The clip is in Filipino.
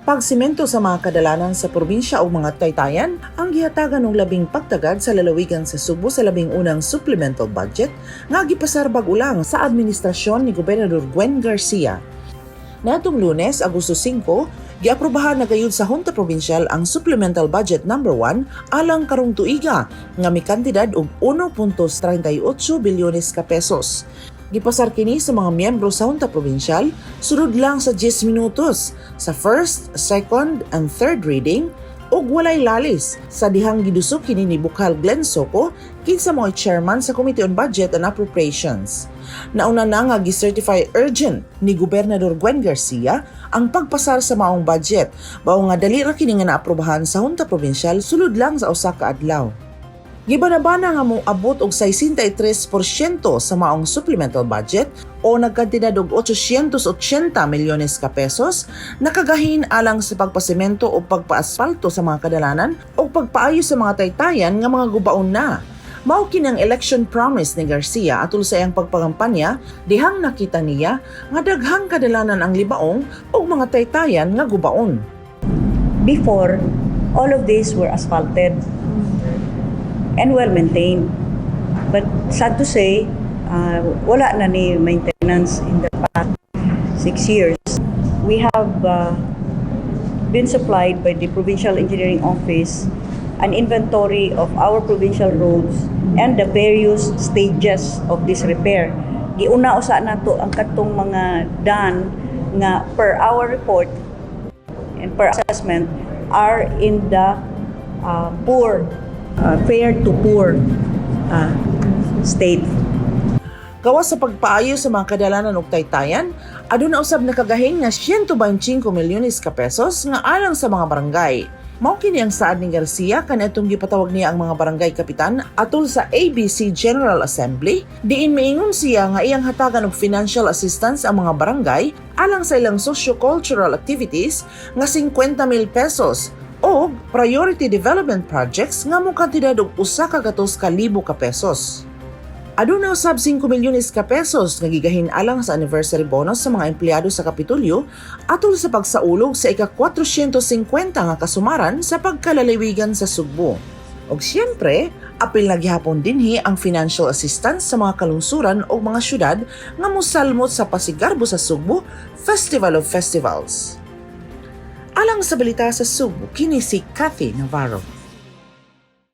Pagsimento sa mga kadalanan sa probinsya o mga taytayan ang gihatagan ng labing pagtagad sa lalawigan sa Sugbo sa labing unang supplemental budget nga gipasar bag-ulang sa administrasyon ni Gobernador Gwen Garcia. Natong Lunes, Agosto 5, giaprobahan na gayud sa Junta Provincial ang Supplemental Budget No. 1 alang karong tuiga nga may kantidad og 1.38 bilyones ka pesos. Gipasar kini sa mga miyembro sa Junta Provincial sunod lang sa 10 minutos sa first, second, and third reading ug walay lalis sa dihang gidusok kini ni Bukal Glenn Soco kinsa mo'y chairman sa Committee on Budget and Appropriations. Nauna na nga gi-certify urgent ni Gobernador Gwen Garcia ang pagpasar sa maong budget bao nga dali ra kini nga naaprubahan sa Junta Provincial sulod lang sa usa ka adlaw. Gibanabana nga moabot og 63% sa maong supplemental budget o nagkantidad og 880 milyones ka pesos nakagahin alang sa pagpasemento o pagpaasfalto sa mga kadalanan o pagpaayo sa mga taytayan nga mga gubaon na. Mao kini ang election promise ni Garcia atol sa iyang pagpangampanya dihang nakita niya nga daghang kadalanan ang libaong o mga taytayan nga gubaon. Before, all of these were asphalted and well-maintained. But sad to say, wala na ni maintenance in the past 6 years. We have been supplied by the Provincial Engineering Office an inventory of our provincial roads and the various stages of this repair. Giuna usa nato ang katong mga done nga per our report and per assessment are in the poor fair to poor state. Gawas sa pagpaayo sa mga kadalanan ug taytayan, aduna usab nakagahin nga 125 milyones ka pesos nga alang sa mga barangay. Mao kini ang saad ni Garcia kanatong gipatawag niya ang mga barangay kapitan atol sa ABC General Assembly diin miingon siya nga iyang hatagan og financial assistance ang mga barangay alang sa ilang socio-cultural activities nga 50 mil pesos o priority development projects nga mo kantidad og 1.2 libo ka pesos. Aduna usab 5 milyones ka pesos nga gigahin alang sa anniversary bonus sa mga empleyado sa Kapitolyo atol sa pagsaulog sa ika-450 nga kasumaran sa pagkalalawigan sa Sugbo. Og siyempre, apil na gihapon dinhi ang financial assistance sa mga kalungsuran o mga syudad nga mosalmot sa pasigarbo sa Sugbo Festival of Festivals. Alang sa balita sa Sugbo, kini si Cathy Navarro.